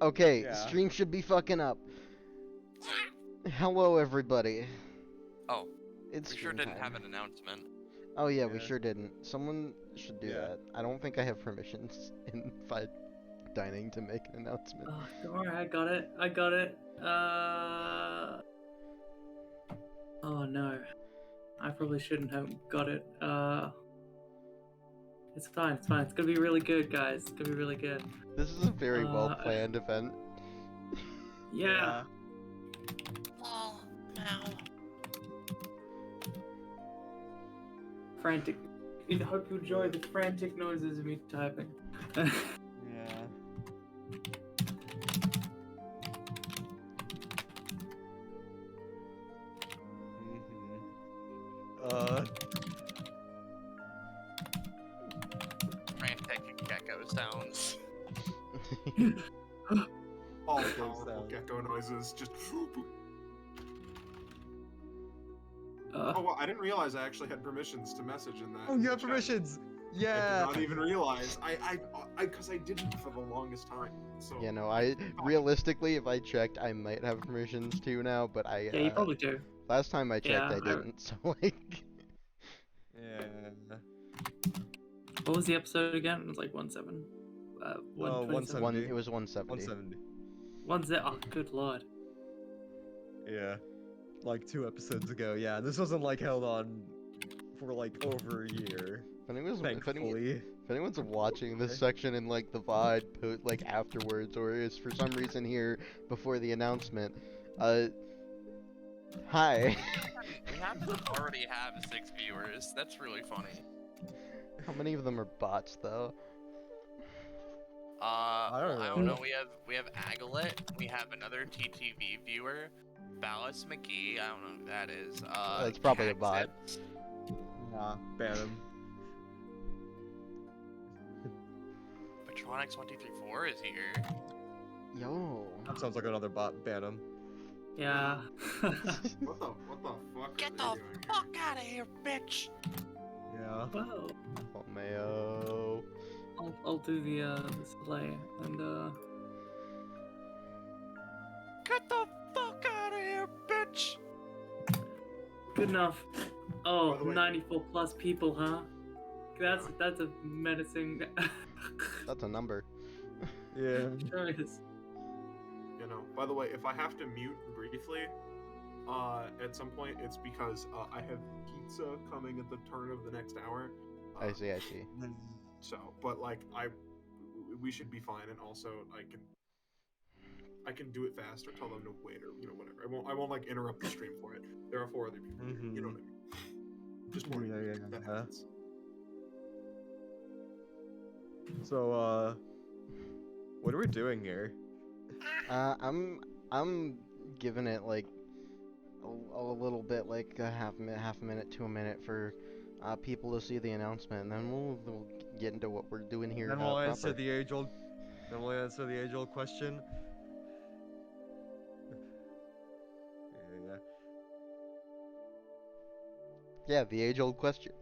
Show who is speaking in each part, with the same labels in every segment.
Speaker 1: Okay,
Speaker 2: Yeah.
Speaker 1: stream should be fucking up. Hello, everybody.
Speaker 3: Oh,
Speaker 1: It's
Speaker 3: we sure
Speaker 1: stream
Speaker 3: didn't
Speaker 1: time.
Speaker 3: have an announcement.
Speaker 1: Oh yeah, we
Speaker 2: Yeah.
Speaker 1: sure didn't. Someone should do
Speaker 2: Yeah.
Speaker 1: that. I don't think I have permissions in Fine Dining to make an announcement.
Speaker 4: Oh, don't worry, I got it. I got it. Oh no. I probably shouldn't have got it. It's fine, it's fine. It's gonna be really good, guys. It's gonna be really good.
Speaker 1: This is a very well-planned event.
Speaker 4: Yeah.
Speaker 3: Oh, no.
Speaker 4: Frantic. I hope you enjoy the frantic noises of me typing.
Speaker 2: Yeah.
Speaker 3: Frantic gecko sounds.
Speaker 5: All
Speaker 2: Gecko
Speaker 5: powerful
Speaker 2: sound.
Speaker 5: gecko noises, just.
Speaker 4: Uh,
Speaker 5: Oh well, I didn't realize I actually had permissions to message in that.
Speaker 2: Oh,
Speaker 5: in
Speaker 2: you
Speaker 5: the
Speaker 2: have
Speaker 5: chat.
Speaker 2: permissions.
Speaker 5: I
Speaker 2: Yeah.
Speaker 5: did not even realize. Because I didn't for the longest time. So.
Speaker 1: Yeah, no, I realistically, if I checked, I might have permissions too now, but I
Speaker 4: yeah, you probably do.
Speaker 1: last time I checked,
Speaker 4: Yeah,
Speaker 1: I didn't. So like,
Speaker 2: Yeah.
Speaker 4: What was the episode again? It was like 17. 127.
Speaker 1: it was 170.
Speaker 2: 170.
Speaker 4: Oh, good lord.
Speaker 2: Yeah. Like 2 episodes ago. Yeah. This wasn't like held on for like over a year.
Speaker 1: If anyone's watching this
Speaker 2: Okay.
Speaker 1: section in like the VOD like afterwards, or is for some reason here before the announcement, hi.
Speaker 3: We have to already have 6 viewers. That's really funny.
Speaker 1: How many of them are bots though?
Speaker 3: I don't
Speaker 2: know.
Speaker 3: know. We have Aglet. We have another TTV viewer. Ballas McGee. I don't know who that is.
Speaker 1: That's probably a bot.
Speaker 3: Caxit.
Speaker 2: Yeah. Ban him.
Speaker 3: Patronix1234 is here.
Speaker 1: Yo.
Speaker 2: That sounds like another bot. Ban him.
Speaker 4: Yeah.
Speaker 5: What the fuck?
Speaker 3: Get
Speaker 5: are
Speaker 3: the
Speaker 5: they doing here?
Speaker 3: fuck out of here, bitch!
Speaker 2: Yeah.
Speaker 4: Well,
Speaker 1: Oh mayo.
Speaker 4: I'll do the display and
Speaker 3: Get the fuck out of here, bitch!
Speaker 4: good enough. Oh,
Speaker 5: By the way-
Speaker 4: 94 plus people, huh? That's a menacing.
Speaker 1: That's a number.
Speaker 2: Yeah.
Speaker 4: Sure is.
Speaker 5: You know. By the way, if I have to mute briefly, at some point, it's because I have pizza coming at the turn of the next hour.
Speaker 1: I see.
Speaker 5: So, but like we should be fine, and also I can do it fast or tell them to wait or whatever. I won't like interrupt the stream for it. There are 4 other people here. You know what I mean? Just warning you,
Speaker 2: Yeah.
Speaker 5: that happens.
Speaker 2: So, what are we doing here?
Speaker 1: I'm giving it like a little bit, like a half a minute to a minute for people to see the announcement, and then we'll get into what we're doing here.
Speaker 2: Then we'll answer
Speaker 1: proper.
Speaker 2: the age-old. Then we'll answer the age-old question. Yeah.
Speaker 1: Yeah, the age-old question.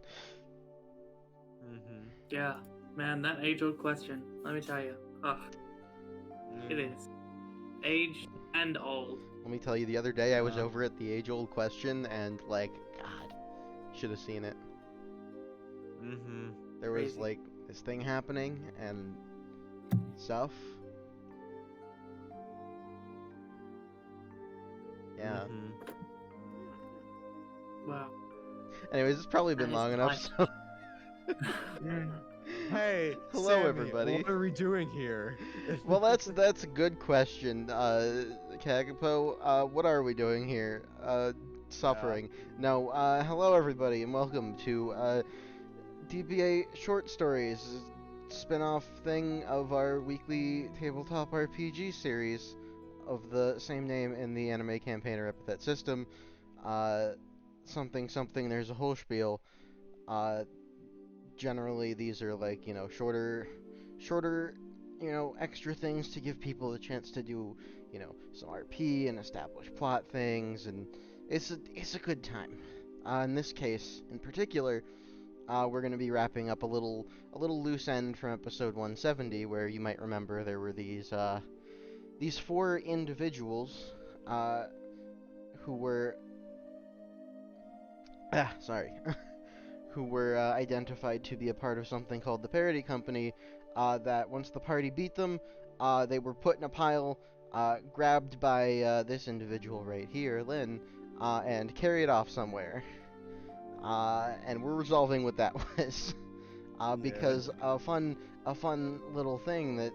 Speaker 2: Mm-hmm.
Speaker 4: Yeah, man, that age-old question. Let me tell you. Ugh, it is. Age and old.
Speaker 1: Let me tell you, the other day I was
Speaker 2: Wow.
Speaker 1: over at the age-old question, and like, God, should have seen it.
Speaker 2: Mm-hmm.
Speaker 1: There was
Speaker 4: Crazy.
Speaker 1: like this thing happening and stuff. Yeah.
Speaker 2: Mm-hmm.
Speaker 4: Wow.
Speaker 1: Anyways, it's probably been
Speaker 4: That is
Speaker 1: long enough. So,
Speaker 2: Hey,
Speaker 1: Hello,
Speaker 2: Sammy,
Speaker 1: everybody.
Speaker 2: What are we doing here?
Speaker 1: well, that's a good question, Kagapo. What are we doing here? Suffering. No. Hello, everybody, and welcome to DBA Short Stories, spin-off thing of our weekly tabletop RPG series of the same name in the anime campaigner Epithet System. Something something. There's a whole spiel. Generally, these are like shorter, extra things to give people a chance to do some RP and establish plot things, and it's a good time. In this case, in particular, we're going to be wrapping up a little loose end from episode 170, where you might remember there were these these four individuals, who were, sorry, who were identified to be a part of something called the Parity Company, that once the party beat them, they were put in a pile, grabbed by this individual right here, Lynn, and carried off somewhere. And we're resolving what that was. Because a fun little thing that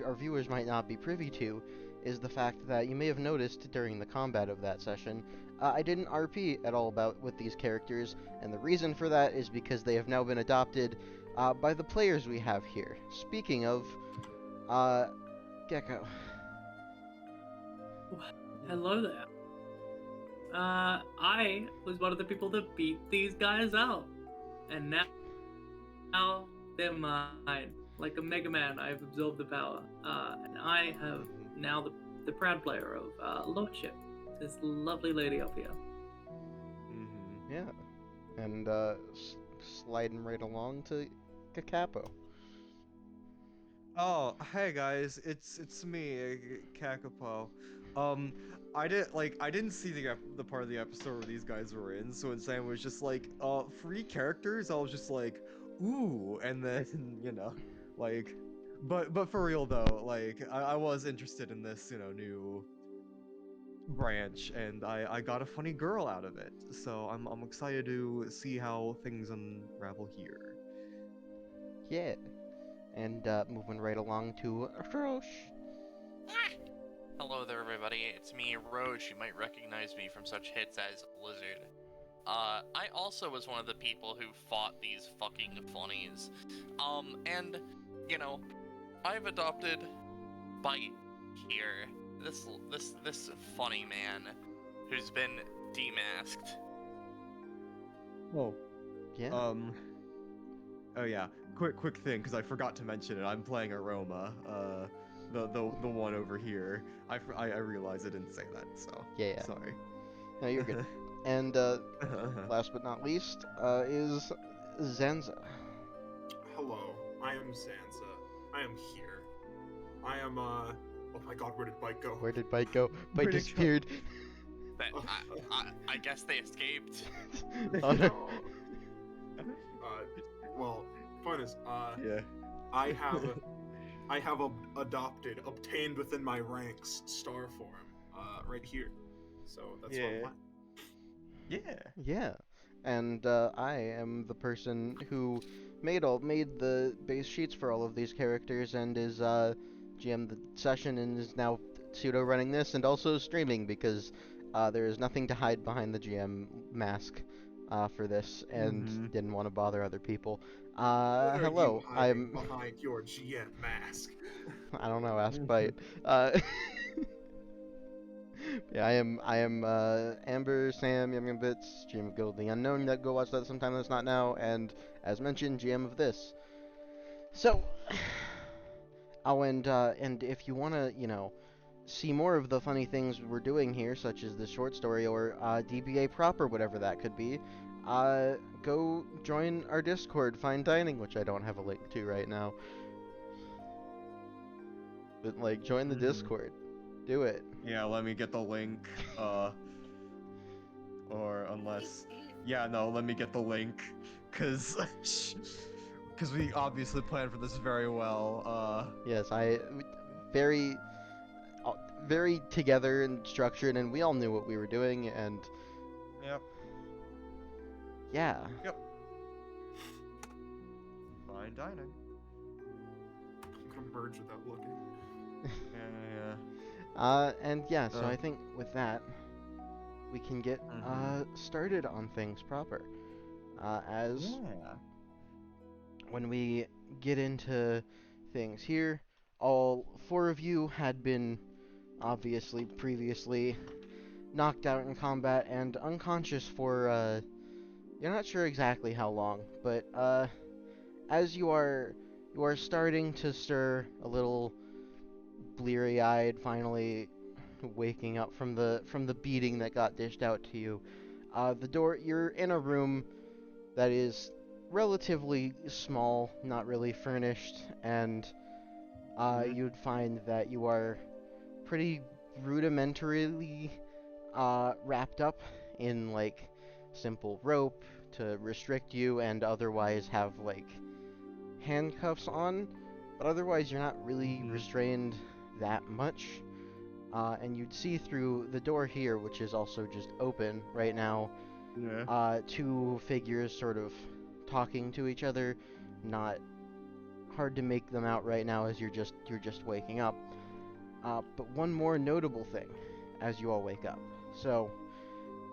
Speaker 1: our viewers might not be privy to is the fact that you may have noticed during the combat of that session, I didn't RP at all with these characters, and the reason for that is because they have now been adopted by the players we have here. Speaking of, Gecko.
Speaker 4: Hello there. I was one of the people that beat these guys out, and now they're mine. Like a Mega Man, I've absorbed the power, and I have now the proud player of Lordship, this lovely lady up here.
Speaker 1: Yeah, and sliding right along to Cacapo.
Speaker 2: Oh, hey guys, it's me, Kakapo. I didn't see the part of the episode where these guys were in, so when Sam was just like, free characters, I was just like, ooh, and then like, but for real though, like I was interested in this, new branch, and I got a funny girl out of it, so I'm excited to see how things unravel here.
Speaker 1: Yeah. And moving right along to Roche.
Speaker 3: Hello there, everybody. It's me, Roche. You might recognize me from such hits as Lizard. I also was one of the people who fought these fucking funnies. And, I've adopted Bite here. This funny man who's been demasked.
Speaker 2: Oh.
Speaker 1: Yeah.
Speaker 2: Oh yeah. Quick thing, because I forgot to mention it. I'm playing Aroma. The one over here. I realized I didn't say that, so
Speaker 1: Yeah.
Speaker 2: sorry.
Speaker 1: No, you're good. And last but not least, is Zenza.
Speaker 5: Hello, I am Sansa. I am here. I am, oh my god, where did Bite go?
Speaker 1: Where did Bite go? Bite
Speaker 2: Where'd it go?
Speaker 1: disappeared.
Speaker 3: But I guess they escaped.
Speaker 1: Oh, no.
Speaker 5: Well, point is,
Speaker 2: Yeah.
Speaker 5: I have obtained within my ranks star form, right here. So that's what I'm playing.
Speaker 2: Yeah.
Speaker 1: Yeah. And I am the person who made the base sheets for all of these characters and is GM the session and is now pseudo running this and also streaming because there is nothing to hide behind the GM mask for this and didn't want to bother other people.
Speaker 5: What are
Speaker 1: Hello,
Speaker 5: you hiding
Speaker 1: I'm
Speaker 5: behind your GM mask.
Speaker 1: I don't know, ask Bite. Yeah, I am Amber, Sam, Yum Yum Bits, GM of Guild of the Unknown. Go watch that sometime that's not now, and as mentioned, GM of this. So, oh, and if you wanna, see more of the funny things we're doing here, such as this short story or DBA proper, whatever that could be, go join our Discord, Fine Dining, which I don't have a link to right now. But like, join the Discord. Do it.
Speaker 2: Yeah, let me get the link. Or unless, yeah, no, let me get the link, cause we obviously planned for this very well.
Speaker 1: Yes, very together and structured, and we all knew what we were doing, and
Speaker 2: Yep.
Speaker 1: yeah.
Speaker 2: Yep. Fine dining.
Speaker 5: I'm gonna merge without looking.
Speaker 2: Yeah.
Speaker 1: And yeah, so I think with that, we can get started on things proper. As when we get into things here, all four of you had been obviously previously knocked out in combat and unconscious for you're not sure exactly how long, but as you are starting to stir a little bleary-eyed, finally waking up from the beating that got dished out to you. You're in a room that is relatively small, not really furnished, and you'd find that you are pretty rudimentarily wrapped up in like simple rope to restrict you and otherwise have like handcuffs on, but otherwise you're not really restrained that much. And you'd see through the door here, which is also just open right now, two figures sort of talking to each other. Not hard to make them out right now as you're just waking up. But one more notable thing as you all wake up. So,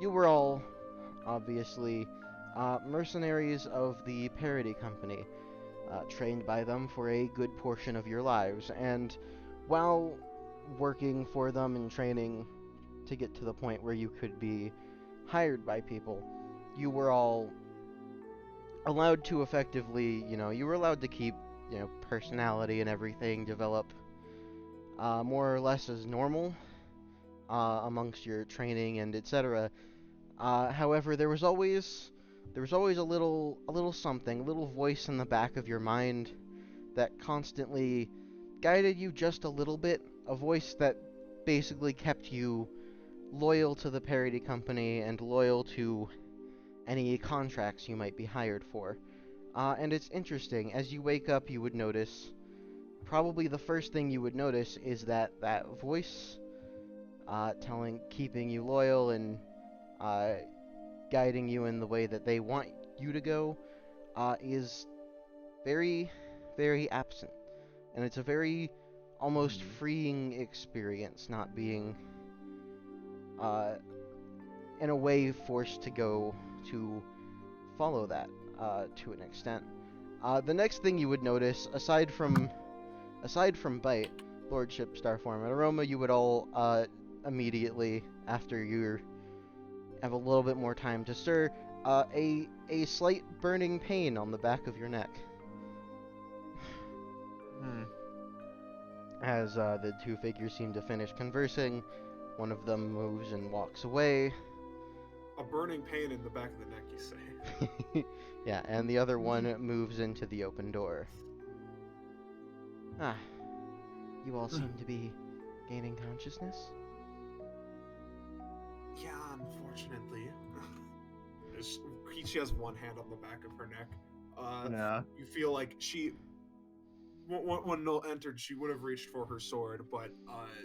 Speaker 1: you were all obviously mercenaries of the Parody Company, trained by them for a good portion of your lives, and while working for them and training to get to the point where you could be hired by people, you were all allowed to effectively, you were allowed to keep, personality and everything develop more or less as normal amongst your training and etc. However, there was always a little something, a little voice in the back of your mind that constantly guided you just a little bit, a voice that basically kept you loyal to the Parody Company and loyal to any contracts you might be hired for. And it's interesting, as you wake up, you would notice, probably the first thing you would notice is that voice keeping you loyal and guiding you in the way that they want you to go, is very, very absent. And it's a very almost freeing experience, not being, in a way, forced to go to follow that, to an extent. The next thing you would notice, aside from Bite, Lordship, Starform, and Aroma, you would all, immediately, after you have a little bit more time to stir, a slight burning pain on the back of your neck. As the two figures seem to finish conversing, one of them moves and walks away.
Speaker 5: A burning pain in the back of the neck, you say?
Speaker 1: Yeah, and the other one moves into the open door. Ah, you all seem to be gaining consciousness?
Speaker 5: Yeah, unfortunately. She has one hand on the back of her neck. You feel like when Null entered, she would have reached for her sword, but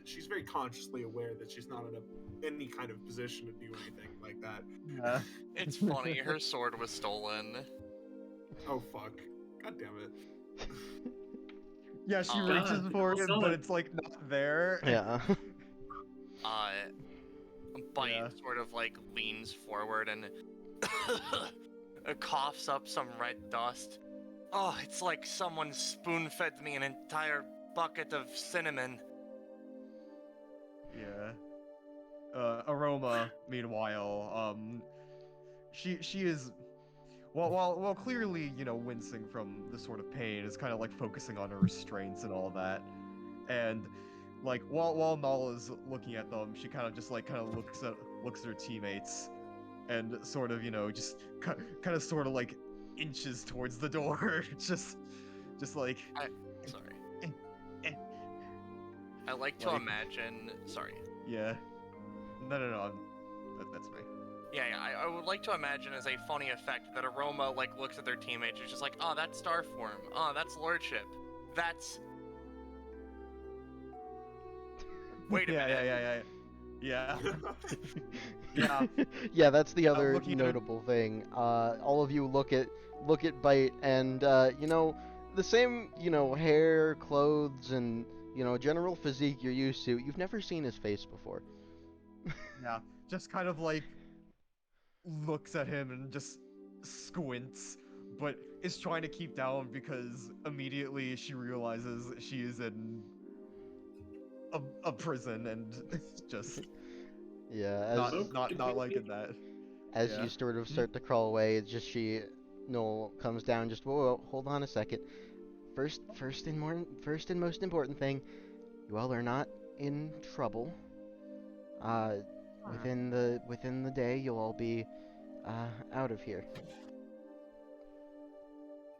Speaker 5: she's very consciously aware that she's not in any kind of position to do anything like that.
Speaker 2: Yeah.
Speaker 3: It's funny, her sword was stolen.
Speaker 5: Oh fuck. God damn it.
Speaker 2: Yeah, she
Speaker 3: Oh,
Speaker 2: reaches
Speaker 4: God,
Speaker 2: for it,
Speaker 4: so-
Speaker 2: but it's like not there.
Speaker 1: Yeah.
Speaker 3: Bite sort of like leans forward and coughs up some red dust. Oh, it's like someone spoon-fed me an entire bucket of cinnamon.
Speaker 2: Yeah. Aroma, meanwhile, she is while clearly, wincing from the sort of pain, is kind of like focusing on her restraints and all that. And like while Nala is looking at them, she kind of looks at her teammates and sort of, just kind of sort of like inches towards the door. just like
Speaker 3: Sorry. I like to
Speaker 2: Like-
Speaker 3: imagine. Sorry.
Speaker 2: yeah. No. That's me.
Speaker 3: Yeah. I would like to imagine as a funny effect that Aroma like looks at their teammates and is just like, oh, that's Starform. Oh, that's Lordship. That's. Wait a minute.
Speaker 2: Yeah. Yeah.
Speaker 1: Yeah, that's the other
Speaker 2: looking at it-
Speaker 1: notable thing. All of you look at Bite, and the same, hair, clothes, and general physique you're used to. You've never seen his face before.
Speaker 2: Yeah. Just kind of like looks at him and just squints, but is trying to keep down because immediately she realizes she is in a prison and just
Speaker 1: Yeah,
Speaker 2: not liking that.
Speaker 1: as
Speaker 2: yeah.
Speaker 1: you sort of start to crawl away, it's just Noel comes down. Just whoa, hold on a second. First and most important thing, you all are not in trouble. Within the day, you'll all be out of here.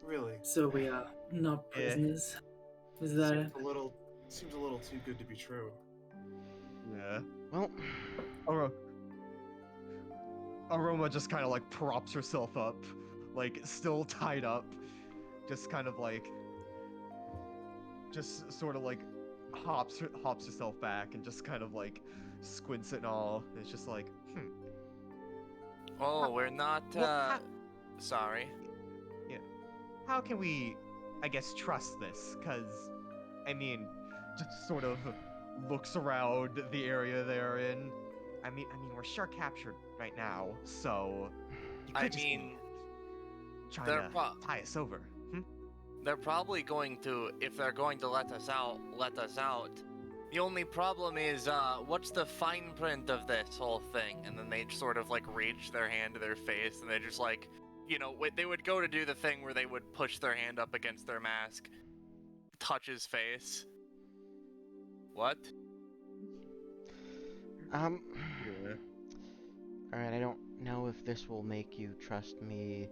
Speaker 5: Really?
Speaker 4: So we are not prisoners. Is that it?
Speaker 5: Seems a little too good to be true.
Speaker 2: Yeah.
Speaker 1: Well,
Speaker 2: Aroma just kind of like props herself up, like still tied up, just kind of like, just sort of like hops herself back and just kind of like squints it and all. It's just like,
Speaker 3: Oh, we're not,
Speaker 2: Well,
Speaker 3: sorry.
Speaker 2: how can we, I guess, trust this? Cause, I mean, just sort of looks around the area they're in. I mean, we're shark captured right now, so you could
Speaker 3: I
Speaker 2: just
Speaker 3: mean,
Speaker 2: be trying
Speaker 3: they're
Speaker 2: to tie us over.
Speaker 3: they're probably going to, if they're going to let us out, let us out. The only problem is, what's the fine print of this whole thing? And then they sort of, like, reach their hand to their face, and they just, like, you know, they would go to do the thing where they would push their hand up against their mask, touch his face. What?
Speaker 2: Yeah.
Speaker 1: alright, I don't know if this will make you trust me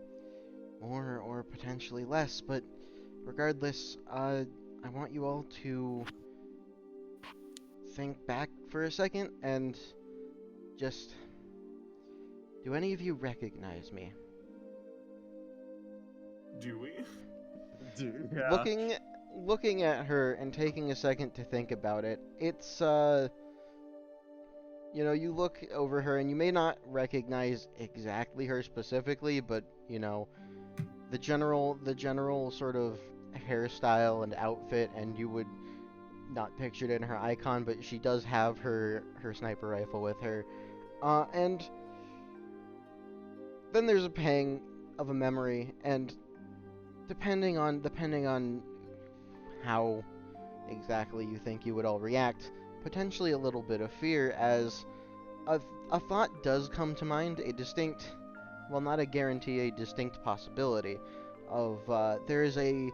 Speaker 1: more or potentially less, but regardless, I want you all to think back for a second and just... Do any of you recognize me?
Speaker 5: Do we?
Speaker 2: Dude, yeah.
Speaker 1: Looking at her and taking a second to think about it, it's you know, you look over her and you may not recognize exactly her specifically, but you know, the general sort of hairstyle and outfit, and you would not picture it in her icon, but she does have her sniper rifle with her, and then there's a pang of a memory, and depending on how exactly you think you would all react, potentially a little bit of fear, as a thought does come to mind, a distinct, well, not a guarantee, a distinct possibility of there is a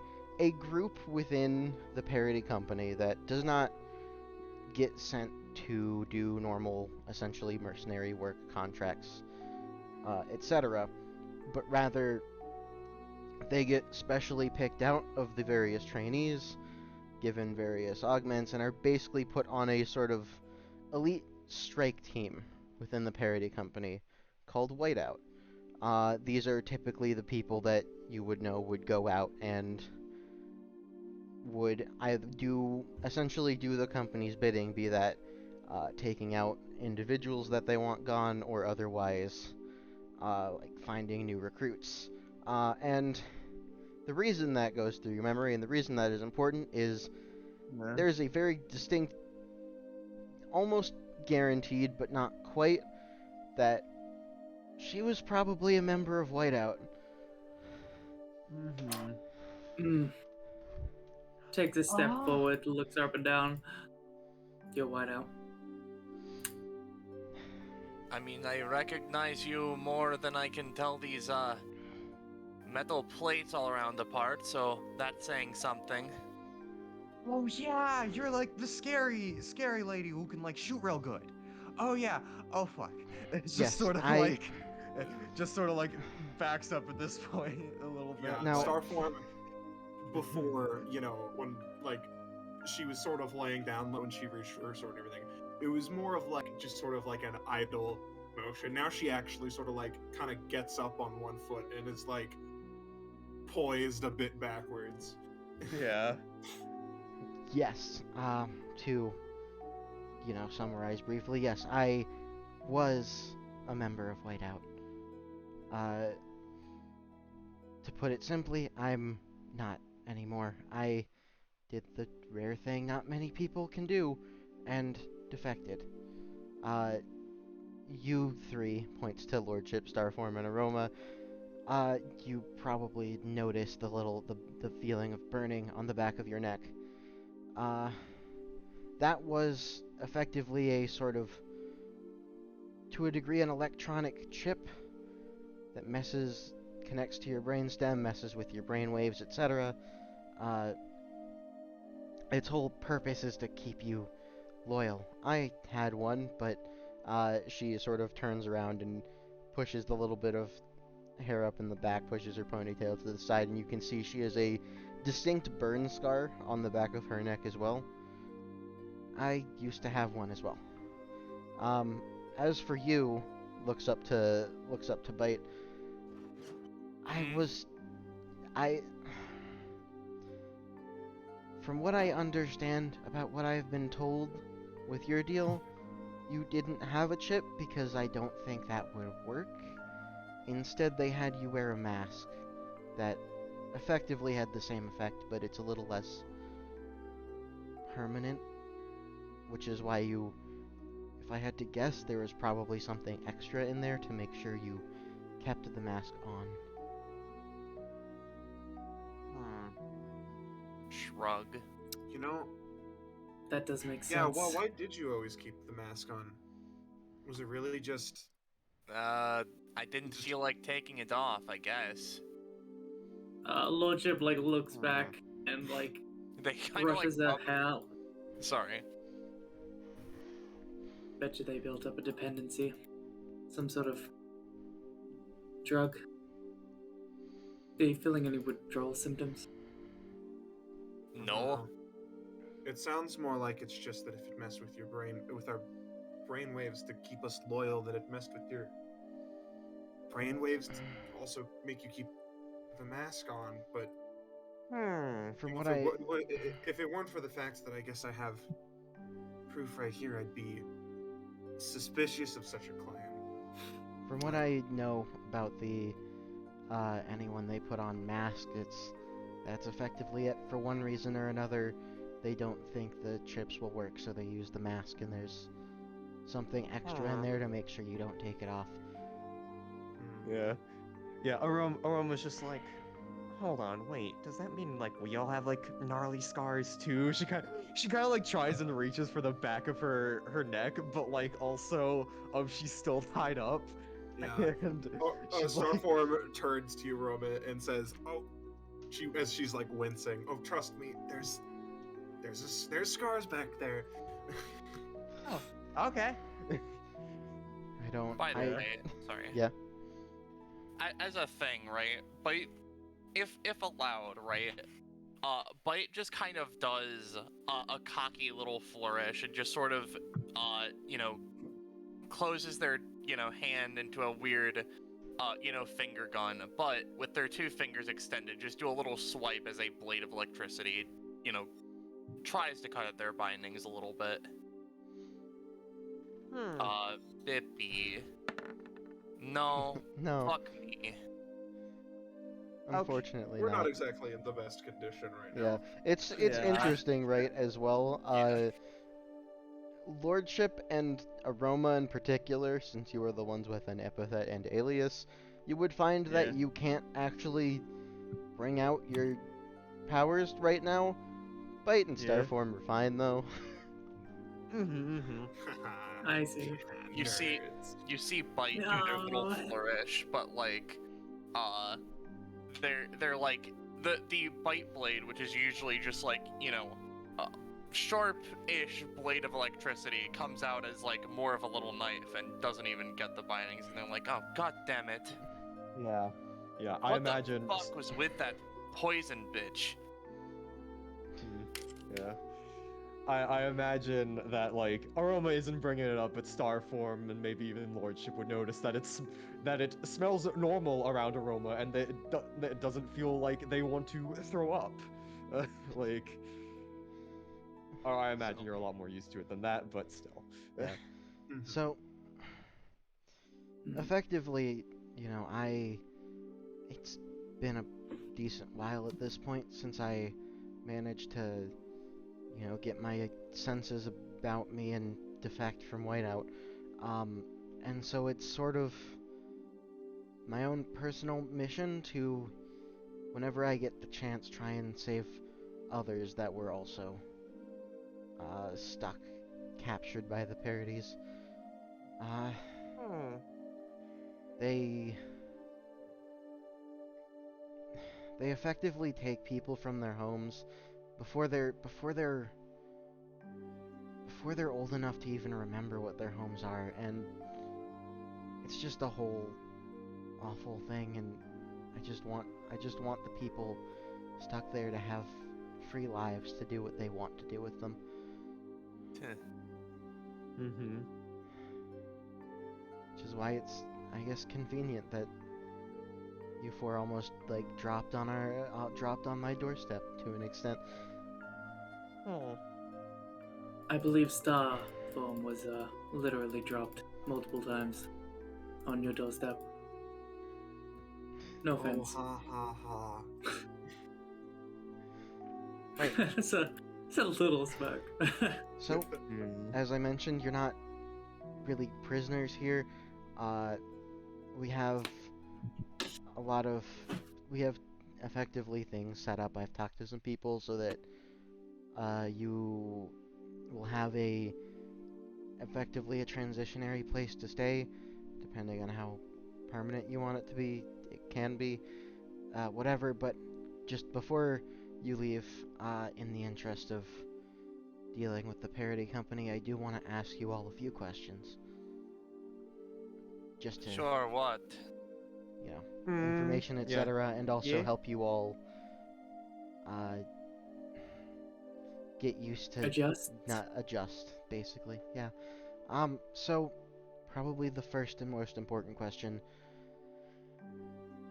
Speaker 1: group within the Parody Company that does not get sent to do normal, essentially mercenary work, contracts, etc., but rather they get specially picked out of the various trainees, given various augments, and are basically put on a sort of elite strike team within the Parody Company called Whiteout. These are typically the people that you would know would go out and would either essentially do the company's bidding, be that taking out individuals that they want gone, or otherwise like finding new recruits. And the reason that goes through your memory, and the reason that is important, is there's a very distinct, almost guaranteed, but not quite, that she was probably a member of Whiteout.
Speaker 4: Takes a step forward, looks up and down. You're white out.
Speaker 3: I mean, I recognize you more than I can tell these, metal plates all around apart, so that's saying something.
Speaker 2: Oh yeah, you're like the scary lady who can like shoot real good. Oh yeah. Oh fuck. It's just
Speaker 1: Yes,
Speaker 2: sort of like backs up at this point a little bit.
Speaker 5: Yeah,
Speaker 1: Now-
Speaker 5: Starform, before, you know, when, like, she was sort of laying down when she reached her sword and everything, it was more of, like, just sort of like an idle motion. Now she actually sort of, like, kind of gets up on one foot and is, like, poised a bit backwards.
Speaker 2: Yeah.
Speaker 1: Yes, to, you know, summarize briefly, yes, I was a member of Whiteout. To put it simply, I'm not anymore. I did the rare thing not many people can do, and defected. You three, points to Lordship, Starform, and Aroma, you probably noticed the feeling of burning on the back of your neck. That was effectively a sort of, to a degree, an electronic chip that connects to your brainstem, messes with your brain waves, etc. Its whole purpose is to keep you loyal. I had one, but she sort of turns around and pushes the little bit of hair up in the back, pushes her ponytail to the side, and you can see she is a distinct burn scar on the back of her neck as well. I used to have one as well. As for you, looks up to Bite. I From what I understand about what I've been told with your deal, you didn't have a chip because I don't think that would work. Instead, they had you wear a mask that effectively had the same effect, but it's a little less permanent, which is why you, if I had to guess, there was probably something extra in there to make sure you kept the mask on.
Speaker 3: Shrug.
Speaker 5: You know,
Speaker 4: That does make sense.
Speaker 5: yeah, well, why did you always keep the mask on? Was it really just...
Speaker 3: I didn't feel like taking it off, I guess.
Speaker 4: Lordship like looks back and like
Speaker 3: They kind of like
Speaker 4: brushes their hair out.
Speaker 3: Sorry.
Speaker 4: Bet you they built up a dependency. Some sort of drug. Are you feeling any withdrawal symptoms?
Speaker 3: No.
Speaker 5: It sounds more like it's just that if it messed with your brain, with our brain waves to keep us loyal, that it messed with your brain waves to also make you keep the mask on, but
Speaker 1: From what
Speaker 5: if it weren't for the fact that I guess I have proof right here, I'd be suspicious of such a claim.
Speaker 1: From what I know about the anyone they put on mask, that's effectively it. For one reason or another, they don't think the chips will work, so they use the mask, and there's something extra in there to make sure you don't take it off.
Speaker 2: Yeah. Yeah, Aroma's just like, hold on, wait, does that mean like we all have like gnarly scars too? She kind of like tries and reaches for the back of her neck, but like also she's still tied up.
Speaker 5: Yeah.
Speaker 2: And
Speaker 5: Starform turns to you, Roma, and says, "Oh," as she's like wincing. "Oh, trust me, there's scars back there."
Speaker 2: Oh, okay.
Speaker 1: I don't.
Speaker 3: By the way, sorry.
Speaker 1: Yeah.
Speaker 3: As a thing, right? Bite, if allowed, right? Bite just kind of does a cocky little flourish and just sort of, closes their, hand into a weird, finger gun. But with their two fingers extended, just do a little swipe as a blade of electricity, tries to cut at their bindings a little bit. Bippy. No.
Speaker 1: No.
Speaker 3: Fuck me.
Speaker 1: Unfortunately,
Speaker 5: We're not exactly in the best condition right now.
Speaker 1: Yeah, it's interesting, right? As well, Lordship and Aroma in particular, since you were the ones with an epithet and alias, you would find that you can't actually bring out your powers right now. Bite and Starform are fine though.
Speaker 4: I see.
Speaker 3: You see Bite do their little flourish, but like, they're like the Bite blade, which is usually just like sharp-ish blade of electricity, comes out as like more of a little knife and doesn't even get the bindings, and they're like, oh god damn it.
Speaker 2: Yeah. Yeah,
Speaker 3: what
Speaker 2: I imagine.
Speaker 3: What the fuck was with that poison bitch?
Speaker 2: Yeah. I imagine that, like, Aroma isn't bringing it up, but Starform and maybe even Lordship would notice that it smells normal around Aroma, and that it doesn't feel like they want to throw up. Like, or I imagine you're a lot more used to it than that, but still.
Speaker 1: Yeah. So, effectively, it's been a decent while at this point since I managed to get my senses about me and defect from Whiteout. And so it's sort of my own personal mission to, whenever I get the chance, try and save others that were also stuck, captured by the Paritys. They effectively take people from their homes before they're old enough to even remember what their homes are, and it's just a whole awful thing, and I just want the people stuck there to have free lives to do what they want to do with them.
Speaker 2: Mm-hmm.
Speaker 1: Which is why it's, I guess, convenient that you four almost like dropped on my doorstep to an extent.
Speaker 2: Oh.
Speaker 4: I believe Star Form was literally dropped multiple times on your doorstep. No
Speaker 5: Oh,
Speaker 4: offense.
Speaker 5: ha ha ha.
Speaker 1: Right.
Speaker 4: it's a little smirk.
Speaker 1: So, as I mentioned, you're not really prisoners here. We have we have effectively things set up. I've talked to some people so that you will have effectively a transitionary place to stay, depending on how permanent you want it to be. It can be, whatever, but just before you leave, in the interest of dealing with the parody company, I do want to ask you all a few questions. Just to,
Speaker 3: Sure, what?
Speaker 1: you know, information, etc., and also help you all get used to not adjust, basically. Yeah. So probably the first and most important question.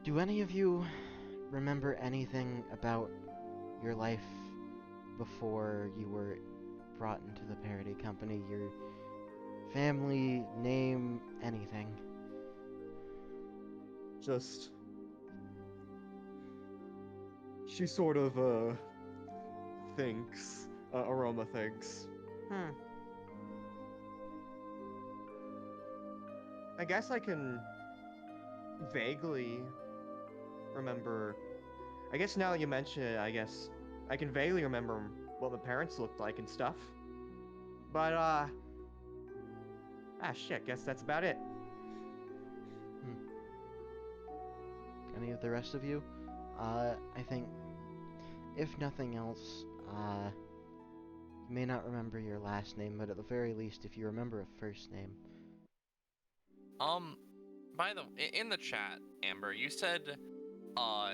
Speaker 1: Do any of you remember anything about your life before you were brought into the parody company? Your family, name, anything?
Speaker 2: Just... She sort of, thinks. Aroma thinks. I guess I can vaguely remember... I guess now that you mention it, I guess I can vaguely remember what my parents looked like and stuff. But, shit, guess that's about it.
Speaker 1: Any of the rest of you? I think, if nothing else, you may not remember your last name, but at the very least, if you remember a first name.
Speaker 3: By the in the chat, Amber, you said,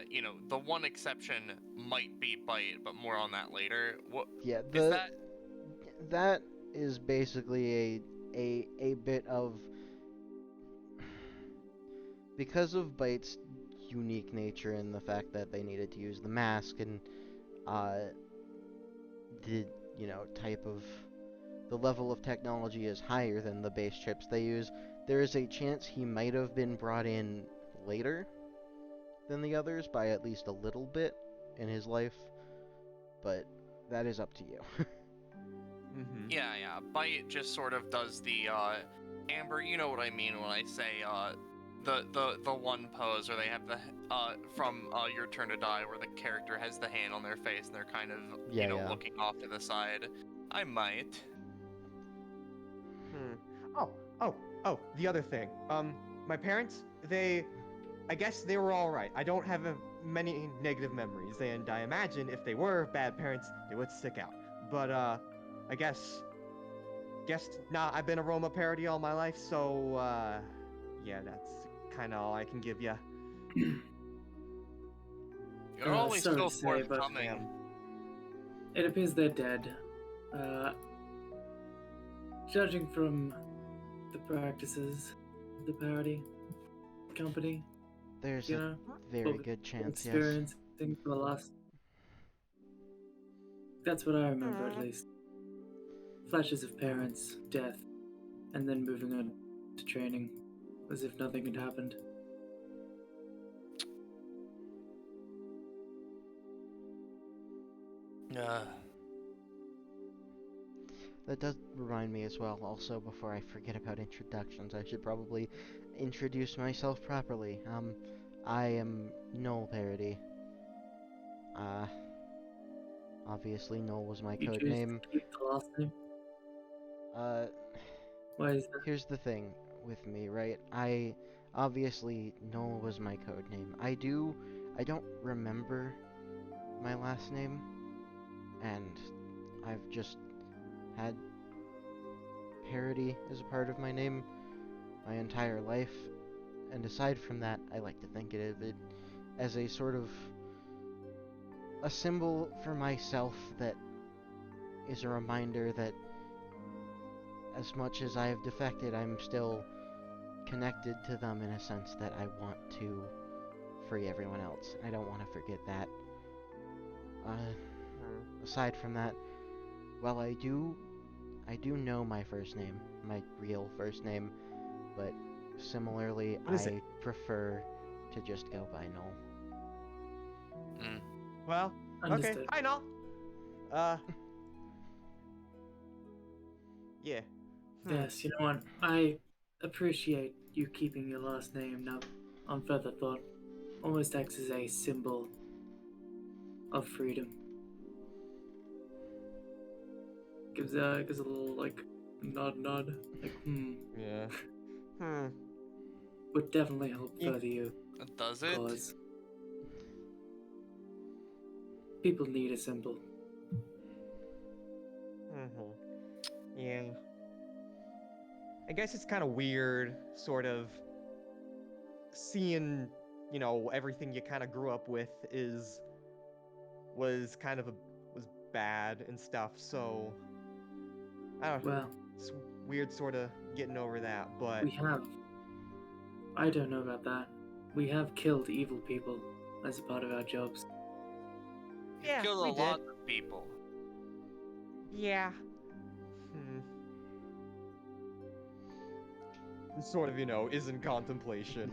Speaker 3: you know, the one exception might be bite, but more on that later. What?
Speaker 1: Yeah,
Speaker 3: is that?
Speaker 1: That is basically a bit of, because of Bite's unique nature and the fact that they needed to use the mask and the type of the level of technology is higher than the base chips they use. There is a chance he might have been brought in later than the others by at least a little bit in his life, but that is up to you.
Speaker 3: Yeah. Bite just sort of does the Amber, you know what I mean when I say the one pose where they have the from Your Turn to Die, where the character has the hand on their face and they're kind of looking off to the side. I might.
Speaker 2: Oh, the other thing. My parents, I guess they were alright. I don't have many negative memories, and I imagine if they were bad parents, they would stick out. But, I guess, I've been a Roma parody all my life, so, yeah, that's kinda all I can give ya.
Speaker 3: You're always
Speaker 4: sorry
Speaker 3: so
Speaker 4: to say, but
Speaker 3: forthcoming.
Speaker 4: it appears they're dead. Judging from the practices of the parody company,
Speaker 1: There's a very good chance, yes.
Speaker 4: experiencing for the last... That's what I remember, at least. Flashes of parents, death, and then moving on to training, as if nothing had happened.
Speaker 1: That does remind me as well, also, before I forget about introductions, I should probably introduce myself properly. I am Noel Parody. Obviously Noel was my code name.
Speaker 4: Keep the last name? Why is that?
Speaker 1: Here's the thing with me, right? Obviously Noel was my code name. I don't remember my last name, and I've just had parody as a part of my name my entire life, and aside from that, I like to think of it as a sort of a symbol for myself that is a reminder that as much as I have defected, I'm still connected to them in a sense that I want to free everyone else. I don't want to forget that. Aside from that, well, I do know my first name, my real first name, but similarly,
Speaker 2: What is it?
Speaker 1: I prefer to just go by Null.
Speaker 2: Well, okay.
Speaker 4: Understood.
Speaker 2: Hi, Null. Yeah.
Speaker 4: Yes, you know what? I appreciate you keeping your last name. Now, on further thought, almost acts as a symbol of freedom. Gives a little like nod, like
Speaker 2: Yeah.
Speaker 4: would definitely help
Speaker 2: Yeah.
Speaker 4: further your
Speaker 3: Does it?
Speaker 4: cause. People need a symbol.
Speaker 2: Yeah. I guess it's kind of weird, sort of, seeing, you know, everything you kind of grew up with was kind of was bad and stuff, so I don't know.
Speaker 4: Well,
Speaker 2: It's weird sort of getting over that, but
Speaker 4: we have. I don't know about that. We have killed evil people as a part of our jobs.
Speaker 2: yeah,
Speaker 3: Killed
Speaker 2: we
Speaker 3: a lot
Speaker 2: did.
Speaker 3: of people.
Speaker 2: Yeah. Sort of, you know, is in contemplation.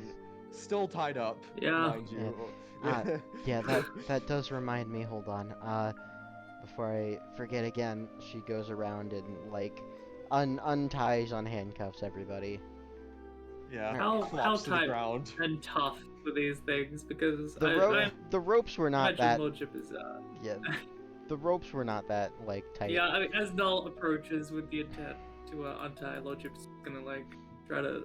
Speaker 2: Still tied up,
Speaker 4: Yeah.
Speaker 2: mind you.
Speaker 1: Yeah, that does remind me, hold on. Before I forget again, she goes around and, like, unhandcuffs everybody.
Speaker 2: Yeah.
Speaker 4: How
Speaker 2: Flops to the
Speaker 4: tight
Speaker 2: ground.
Speaker 4: and tough for these things, because
Speaker 1: The ropes were not
Speaker 4: imagine
Speaker 1: that,
Speaker 4: Lordship is
Speaker 1: yeah, the ropes were not that, like, tight.
Speaker 4: yeah. I mean, as Null approaches with the intent to untie, Lordship's gonna like try to.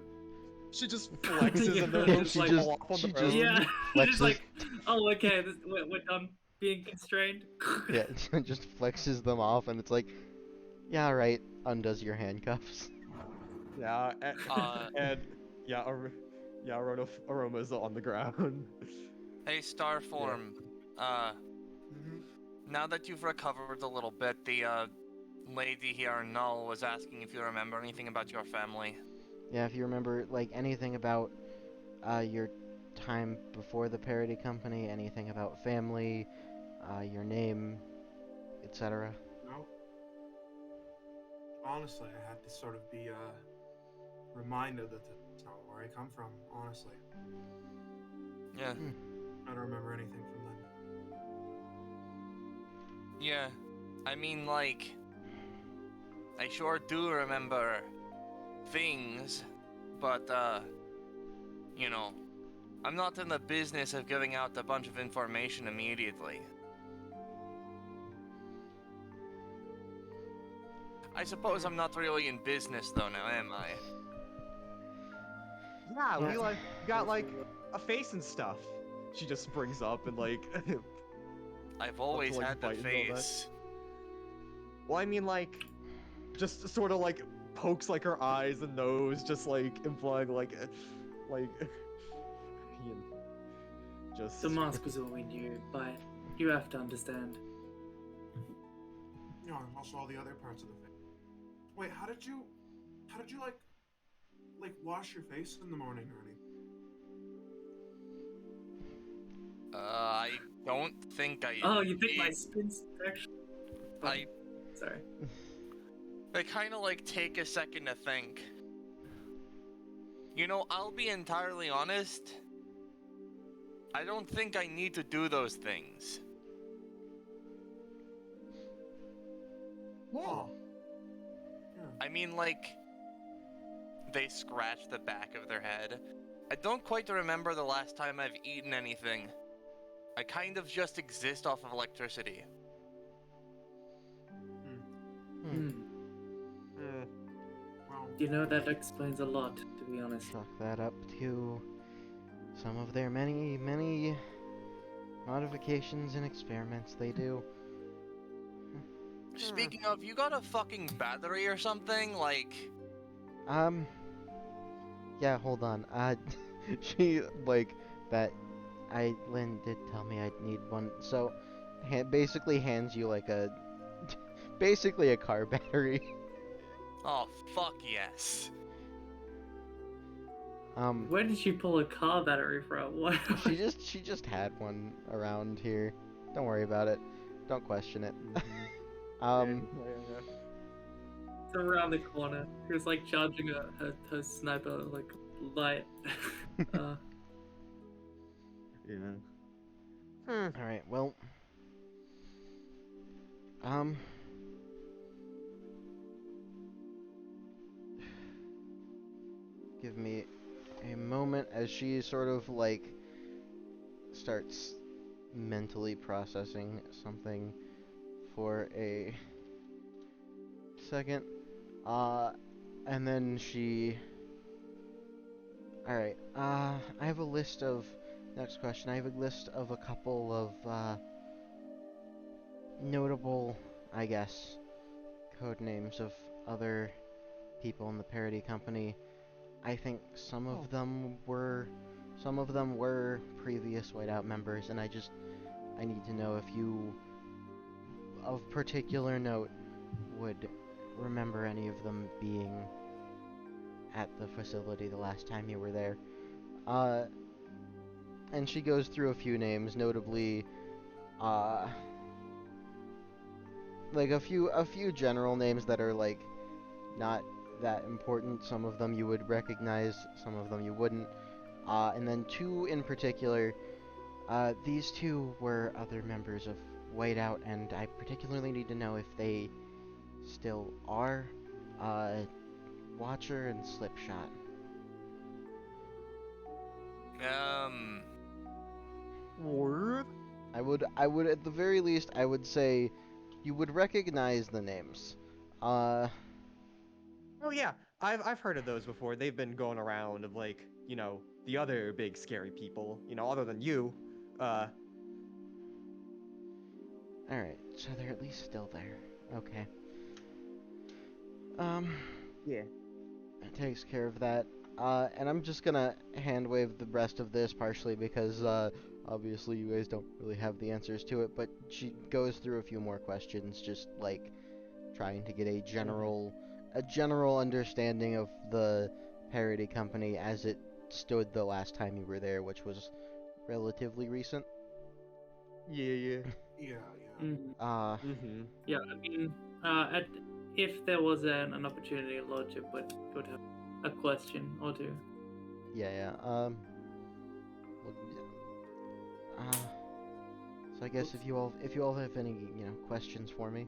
Speaker 2: She just flexes and the
Speaker 4: Yeah,
Speaker 2: ropes
Speaker 1: she
Speaker 2: fall
Speaker 1: just-
Speaker 2: off on
Speaker 1: she
Speaker 2: the
Speaker 1: just-
Speaker 2: road.
Speaker 4: Yeah,
Speaker 1: flexes.
Speaker 4: just like, oh, okay, we're done being constrained.
Speaker 1: Yeah, just flexes them off, and it's like, yeah, right, undoes your handcuffs.
Speaker 2: Yeah,
Speaker 3: Uh,
Speaker 2: and yeah, Aroma's on the ground.
Speaker 3: Hey, Starform. Now that you've recovered a little bit, the lady here, Null, was asking if you remember anything about your family.
Speaker 1: Yeah, if you remember, like, anything about your time before the parody company, anything about family, your name, etc.
Speaker 5: No. Honestly, I had to sort of be reminded that that's not where I come from, honestly.
Speaker 3: Yeah.
Speaker 5: I don't remember anything from then.
Speaker 3: Yeah. I mean, like, I sure do remember things, but, you know, I'm not in the business of giving out a bunch of information immediately. I suppose I'm not really in business, though, now, am I?
Speaker 2: Yeah, we
Speaker 1: Yeah.
Speaker 2: like got like a face and stuff. She just brings up and like.
Speaker 3: I've always
Speaker 2: like,
Speaker 3: had the
Speaker 2: fight and all that.
Speaker 3: face.
Speaker 2: Well, I mean, like, just sort of like pokes like her eyes and nose, just like implying like, you know, just.
Speaker 4: The mask was all we knew, but you have to understand.
Speaker 5: No, and also all the other parts of the face. Wait, how did you like wash your face in the morning or anything?
Speaker 3: I don't think I
Speaker 4: Oh, you think my
Speaker 3: did.
Speaker 4: skin's actually? Sorry.
Speaker 3: I kind of like take a second to think. You know, I'll be entirely honest. I don't think I need to do those things.
Speaker 5: Oh. Yeah.
Speaker 3: I mean, like, they scratch the back of their head. I don't quite remember the last time I've eaten anything. I kind of just exist off of electricity.
Speaker 5: Well,
Speaker 4: You know, that explains a lot, to be honest.
Speaker 1: Chalk that up to some of their many, many modifications and experiments they do.
Speaker 3: Speaking of, you got a fucking battery or something? Like,
Speaker 1: Yeah, hold on. She, like, Lynn did tell me I'd need one, so basically hands you like a, basically a car battery.
Speaker 3: Oh, fuck yes.
Speaker 4: Where did she pull a car battery from? What?
Speaker 1: She just had one around here. Don't worry about it. Don't question it.
Speaker 4: It's around the corner. She was like charging her sniper like light.
Speaker 2: Yeah.
Speaker 1: All right. Well. Give me a moment as she sort of like starts mentally processing something for a second. And then she. Alright, I have a list of. Next question. I have a list of a couple of, notable, I guess, code names of other people in the parody company. I think some of them were. Some of them were previous Whiteout members, and I need to know if you, of particular note, would remember any of them being at the facility the last time you were there. And she goes through a few names, notably, like a few general names that are like not that important. Some of them you would recognize, some of them you wouldn't. And then two in particular. These two were other members of Whiteout, and I particularly need to know if they still are. Watcher and Slipshot.
Speaker 2: Word?
Speaker 1: I would at the very least, I would say you would recognize the names.
Speaker 2: Oh yeah, I've heard of those before. They've been going around of like, the other big scary people, other than you.
Speaker 1: Alright, so they're at least still there. Okay.
Speaker 2: Yeah.
Speaker 1: That takes care of that. And I'm just gonna hand wave the rest of this, partially because, obviously you guys don't really have the answers to it, but she goes through a few more questions, just, like, trying to get a general understanding of the parody company as it stood the last time you were there, which was relatively recent.
Speaker 2: Yeah.
Speaker 5: Yeah.
Speaker 4: Yeah, I mean, if there was an opportunity, Lordship would have a question or two.
Speaker 1: Yeah. So I guess if you all have any, questions for me,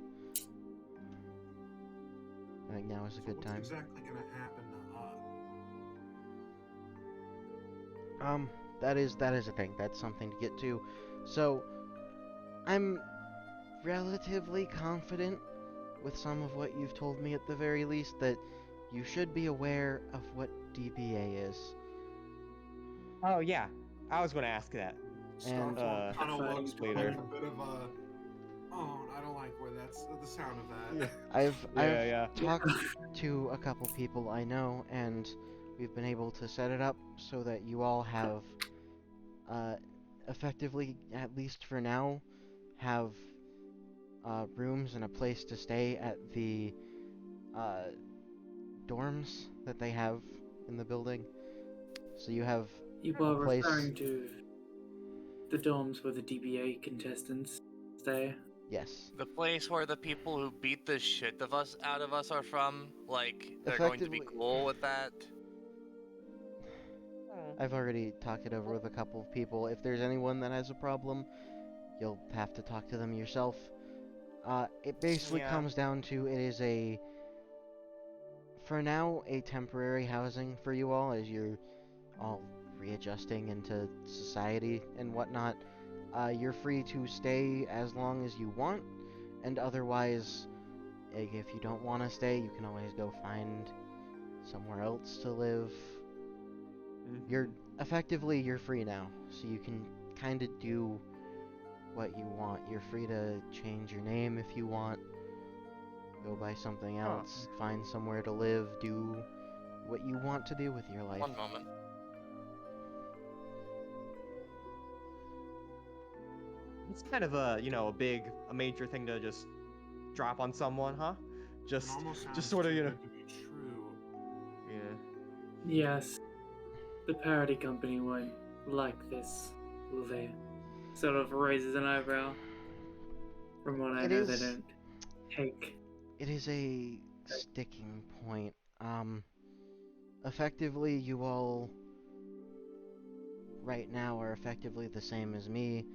Speaker 1: I think now is a good time.
Speaker 5: What's exactly gonna happen to
Speaker 1: That is a thing. That's something to get to. So, I'm relatively confident with some of what you've told me at the very least that you should be aware of what DBA is.
Speaker 2: Oh yeah, I was gonna ask that.
Speaker 1: And
Speaker 5: kind of looks
Speaker 2: later.
Speaker 5: like a bit of a. Oh, I don't like where that's the sound of that.
Speaker 1: I've talked to a couple people I know, and we've been able to set it up so that you all have, effectively, at least for now, have rooms and a place to stay at the dorms that they have in the building. So you have
Speaker 4: You
Speaker 1: a
Speaker 4: were
Speaker 1: place.
Speaker 4: referring to the dorms where the DBA contestants stay.
Speaker 1: Yes.
Speaker 3: The place where the people who beat the shit out of us are from, like, they're going to be cool with that.
Speaker 1: I've already talked it over with a couple of people. If there's anyone that has a problem, you'll have to talk to them yourself. It basically comes down to it is for now, a temporary housing for you all as you're all readjusting into society and whatnot. You're free to stay as long as you want, and otherwise, if you don't want to stay, you can always go find somewhere else to live. You're free now, so you can kind of do what you want. You're free to change your name if you want, go buy something else, find somewhere to live, do what you want to do with your life.
Speaker 3: One moment.
Speaker 2: It's kind of a major thing to just drop on someone, huh?
Speaker 5: It
Speaker 2: Just
Speaker 5: almost sounds
Speaker 2: just sort of,
Speaker 5: too
Speaker 2: you know.
Speaker 5: good to be true.
Speaker 2: Yeah.
Speaker 4: Yes, the parody company won't like this, will they? Sort of raises an eyebrow. From what I
Speaker 1: It
Speaker 4: know, they
Speaker 1: is-
Speaker 4: don't take.
Speaker 1: It is a sticking point. Effectively, you all right now are effectively the same as me.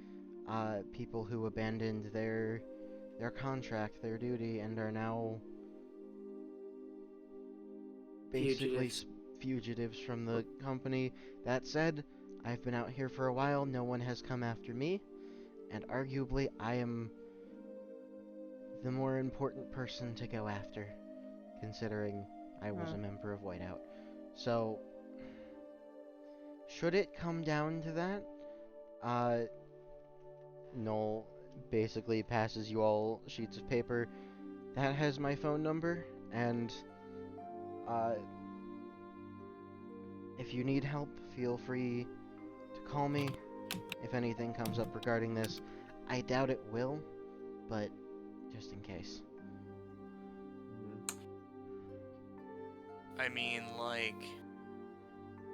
Speaker 1: People who abandoned their contract, their duty, and are now basically
Speaker 4: Fugitives.
Speaker 1: fugitives from the company. That said, I've been out here for a while, no one has come after me, and arguably I am the more important person to go after, considering I was a member of Whiteout. So, should it come down to that, Noel basically passes you all sheets of paper. That has my phone number, and uh, if you need help, feel free to call me if anything comes up regarding this. I doubt it will, but just in case.
Speaker 3: I mean, like,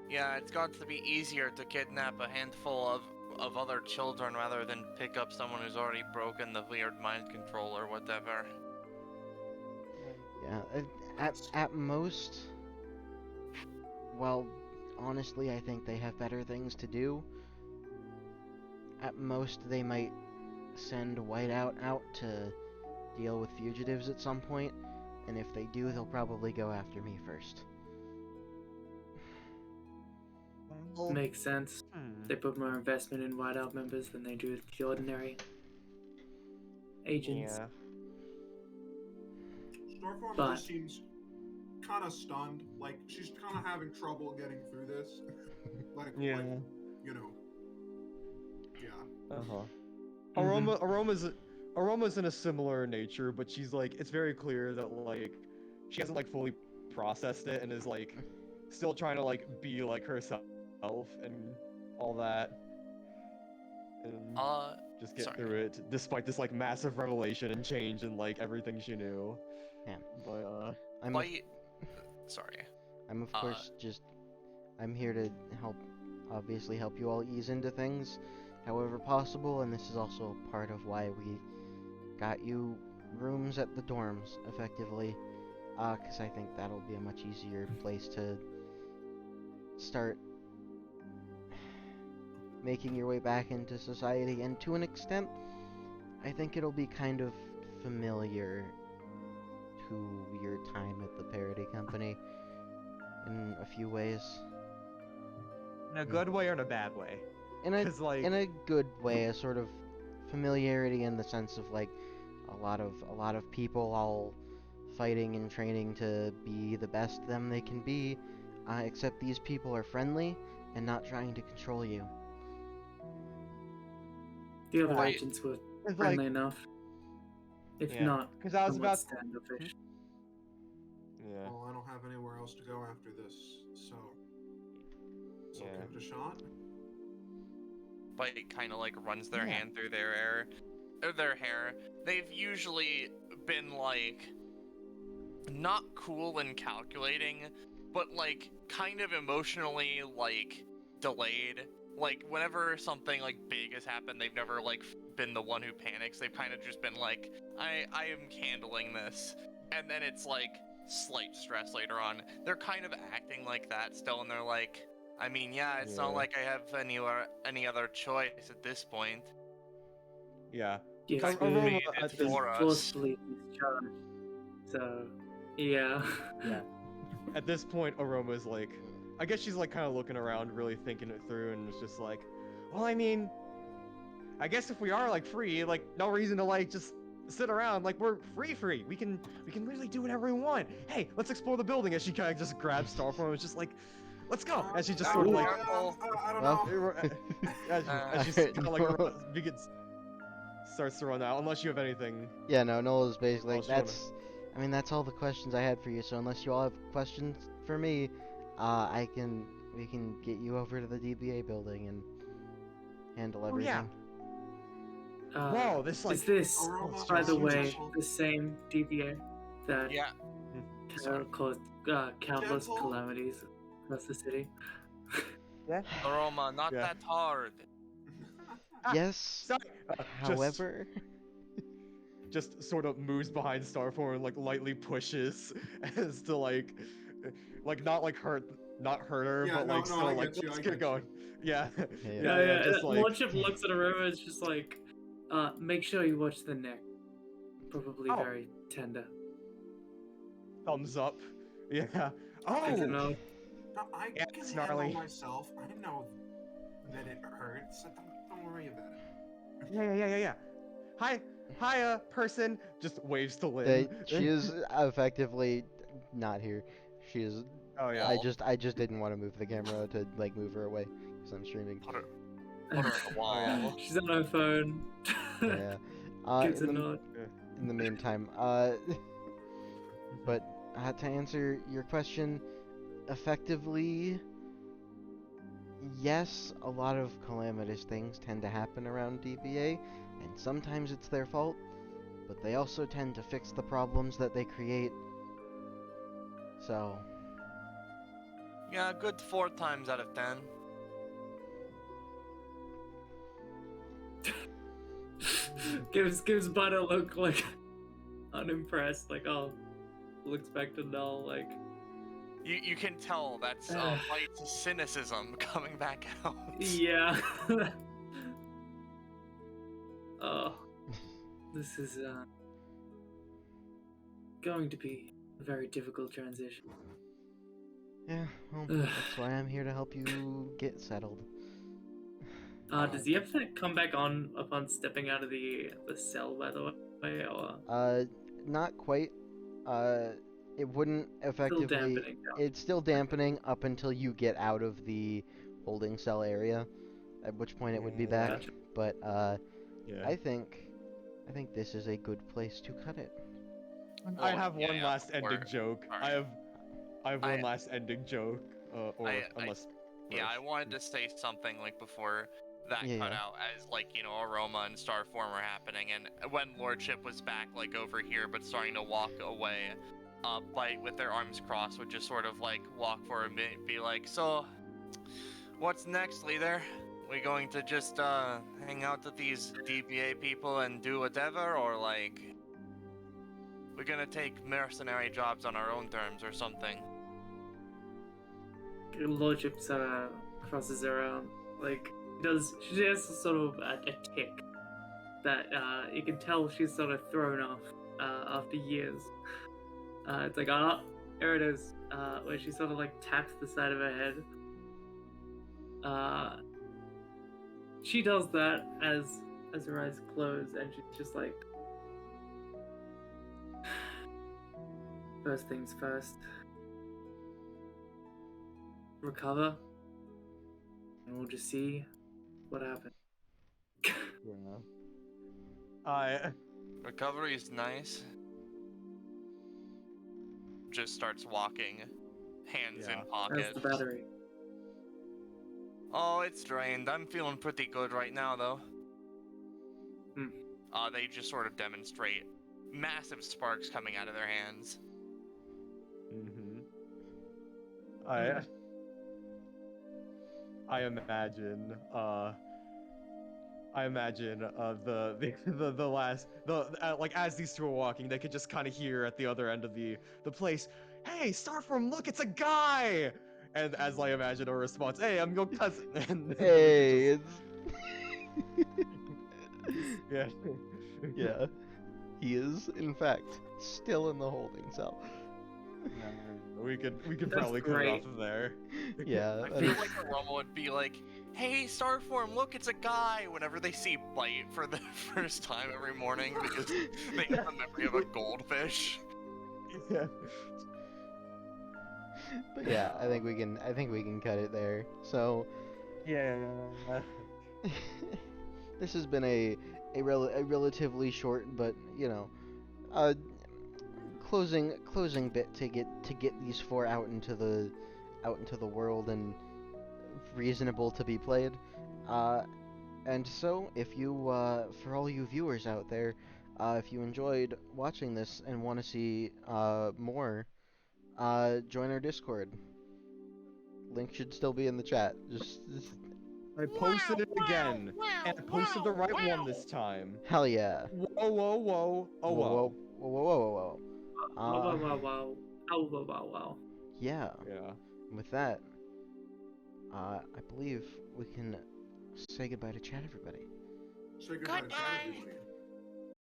Speaker 3: yeah, it's got to be easier to kidnap a handful of other children rather than pick up someone who's already broken the weird mind control or whatever.
Speaker 1: Yeah, at most, well, honestly, I think they have better things to do. At most, they might send Whiteout out to deal with fugitives at some point, and if they do, they'll probably go after me first.
Speaker 4: Makes sense. They put more investment in Whiteout members than they do with the ordinary agents.
Speaker 2: Yeah.
Speaker 5: Starform
Speaker 4: But-
Speaker 5: just seems kind of stunned. Like she's kind of having trouble getting through this. like,
Speaker 2: Yeah.
Speaker 5: like, you know. Yeah.
Speaker 2: Aroma's in a similar nature, but she's like, it's very clear that like she hasn't like fully processed it and is like still trying to like be like herself and all that, and just get
Speaker 3: sorry.
Speaker 2: through it despite this like massive revelation and change in like everything she knew.
Speaker 1: Yeah.
Speaker 2: But
Speaker 3: Sorry.
Speaker 1: I'm of course I'm here to obviously help you all ease into things however possible, and this is also part of why we got you rooms at the dorms, effectively, because I think that'll be a much easier place to start making your way back into society, and to an extent, I think it'll be kind of familiar to your time at the parody company in a few ways.
Speaker 2: in a good way or in a bad way?
Speaker 1: In a
Speaker 2: 'Cause, like,
Speaker 1: in a good way, a sort of familiarity in the sense of like a lot of people all fighting and training to be the best them they can be, except these people are friendly and not trying to control you.
Speaker 4: The other
Speaker 3: Right.
Speaker 4: agents were
Speaker 2: it's
Speaker 4: friendly
Speaker 2: like,
Speaker 4: enough. If
Speaker 2: Yeah,
Speaker 4: not,
Speaker 2: 'cause I was
Speaker 4: somewhat
Speaker 2: about-
Speaker 4: standoffish.
Speaker 2: yeah,
Speaker 5: Well, I don't have anywhere else to go after this, so
Speaker 2: Yeah.
Speaker 5: give it a shot.
Speaker 3: Bite kind of like runs their
Speaker 2: Yeah.
Speaker 3: hand through their hair. They've usually been like not cool and calculating, but like kind of emotionally like delayed. Like whenever something like big has happened, they've never like been the one who panics. They've kind of just been like, I am handling this, and then it's like slight stress later on. They're kind of acting like that still, and they're like, I mean, yeah, it's not
Speaker 2: Yeah.
Speaker 3: like I have any other choice at this point.
Speaker 2: yeah.
Speaker 4: Yes,
Speaker 2: Like,
Speaker 4: we
Speaker 2: Aroma,
Speaker 4: made
Speaker 2: I
Speaker 4: it
Speaker 2: think-
Speaker 3: for us.
Speaker 4: forcefully discharged. So, yeah.
Speaker 2: Yeah. At this point, Aroma's like, I guess she's like kind of looking around, really thinking it through, and it's just like, well, I mean, I guess if we are like free, like no reason to like just sit around. Like we're free. We can literally do whatever we want. Hey, let's explore the building. As she kind of just grabs Starform and was just like, let's go. As she just sort of like,
Speaker 5: I don't
Speaker 1: Well,
Speaker 5: know.
Speaker 2: as she's kind of like begins, starts to run out. Unless you have anything.
Speaker 1: Yeah, no, Noel is basically
Speaker 2: Oh,
Speaker 1: like,
Speaker 2: so you
Speaker 1: I mean, that's all the questions I had for you. So unless you all have questions for me, we can get you over to the DBA building and handle
Speaker 2: Oh,
Speaker 1: everything.
Speaker 2: yeah. Whoa, this like
Speaker 4: Is this,
Speaker 5: Aroma
Speaker 4: by the
Speaker 5: seems
Speaker 4: way,
Speaker 5: gentle.
Speaker 4: the same DBA that
Speaker 3: Yeah.
Speaker 4: caused countless
Speaker 5: Gentle?
Speaker 4: calamities across the city?
Speaker 3: Aroma, not
Speaker 2: Yeah.
Speaker 3: that hard.
Speaker 1: Yes.
Speaker 2: sorry.
Speaker 1: However,
Speaker 2: Just sort of moves behind Starform and like lightly pushes as to like not like not hurt her,
Speaker 5: Yeah,
Speaker 2: but
Speaker 5: no,
Speaker 2: like
Speaker 5: no,
Speaker 2: still
Speaker 5: I
Speaker 2: like
Speaker 5: get you,
Speaker 2: let's
Speaker 5: I
Speaker 2: get
Speaker 5: get
Speaker 2: going. Yeah.
Speaker 1: Yeah.
Speaker 4: Yeah.
Speaker 2: just like
Speaker 4: Lordship looks at Aroma. It's just like, make sure you watch the neck. Probably
Speaker 2: Oh.
Speaker 4: very tender.
Speaker 2: thumbs up. Yeah.
Speaker 4: Takes a
Speaker 2: Oh.
Speaker 4: note.
Speaker 5: No, I
Speaker 2: Yeah,
Speaker 5: can
Speaker 2: snarly.
Speaker 5: handle myself. I know that it hurts, so don't worry about it.
Speaker 2: Yeah. Hi, person. Just waves to Lynn.
Speaker 1: she is effectively not here. She is.
Speaker 2: Oh yeah.
Speaker 1: I just didn't want to move the camera to like move her away because I'm streaming.
Speaker 3: Put her in the wall.
Speaker 2: yeah.
Speaker 4: She's on her phone.
Speaker 1: Yeah.
Speaker 4: Gives a
Speaker 1: in the
Speaker 4: nod.
Speaker 1: in the meantime, but to answer your question, effectively, yes, a lot of calamitous things tend to happen around DBA, and sometimes it's their fault, but they also tend to fix the problems that they create. So,
Speaker 3: Yeah, good 4 times out of 10.
Speaker 4: gives Bud a look like unimpressed, like, oh, looks back to Null, like,
Speaker 3: You can tell that's light cynicism coming back out.
Speaker 4: yeah. Oh, this is going to be a very difficult transition.
Speaker 1: yeah, well, that's why I'm here to help you get settled.
Speaker 4: Does the Epithet come back on upon stepping out of the cell, by the way, or
Speaker 1: Not quite. It wouldn't
Speaker 4: still
Speaker 1: effectively.
Speaker 4: dampening?
Speaker 1: It's still dampening up until you get out of the holding cell area, at which point it would be back.
Speaker 4: Gotcha.
Speaker 1: But
Speaker 2: Yeah.
Speaker 1: I think this is a good place to cut it.
Speaker 2: I have
Speaker 3: yeah,
Speaker 2: one
Speaker 3: yeah,
Speaker 2: last ending
Speaker 3: or-
Speaker 2: joke.
Speaker 3: alright.
Speaker 2: I have one last ending joke. Unless.
Speaker 3: Yeah, I wanted to say something like before that
Speaker 1: Yeah,
Speaker 3: cut
Speaker 1: yeah.
Speaker 3: out, as like, you know, Aroma and Starform were happening, and when Lordship was back like over here but starting to walk away, Bite with their arms crossed would just sort of like walk for a minute and be like, so what's next, leader? We going to just hang out with these DBA people and do whatever, or like we're gonna take mercenary jobs on our own terms or something?
Speaker 4: Lordship crosses her arm, like she has sort of a tick that you can tell she's sort of thrown off after years. It's like, here it is, where she sort of like taps the side of her head. She does that as her eyes close, and she's just like, first things first, recover, and we'll just see what happens.
Speaker 3: Recovery is nice. Just starts walking, hands
Speaker 2: Yeah.
Speaker 3: in pockets.
Speaker 4: How's the battery?
Speaker 3: Oh, it's drained. I'm feeling pretty good right now, though. They just sort of demonstrate massive sparks coming out of their hands.
Speaker 2: Mm-hmm. I imagine the last like as these two are walking, they could just kind of hear at the other end of the place, "Hey, Starform, look, it's a guy!" And as I imagine a response, "Hey, I'm your cousin." And
Speaker 1: Hey,
Speaker 2: yeah.
Speaker 1: yeah, he is in fact still in the holding cell.
Speaker 2: We could
Speaker 4: That's
Speaker 2: probably cut it
Speaker 4: great.
Speaker 2: off there.
Speaker 1: Yeah,
Speaker 3: I feel like Aroma would be like, "Hey, Starform, look, it's a guy!" whenever they see Bite for the first time every morning because they have a memory of a goldfish.
Speaker 2: Yeah.
Speaker 1: but yeah, I think we can cut it there. So
Speaker 2: Yeah.
Speaker 1: this has been a relatively short, but you know, closing bit to get these 4 out into the world and reasonable to be played. And so, if you, for all you viewers out there, if you enjoyed watching this and want to see more, join our Discord. Link should still be in the chat. Just
Speaker 2: I posted it again, and I posted the right one this time.
Speaker 1: hell yeah.
Speaker 2: Whoa, whoa, whoa, oh
Speaker 1: Whoa,
Speaker 2: whoa.
Speaker 1: whoa, whoa, whoa, whoa, whoa.
Speaker 4: Wow, wow, wow, wow. Oh, wow, wow, wow.
Speaker 1: Yeah.
Speaker 2: Yeah.
Speaker 1: With that, I believe we can say goodbye to chat, everybody.
Speaker 5: Say goodbye to
Speaker 3: Goodbye.
Speaker 5: chat, everybody.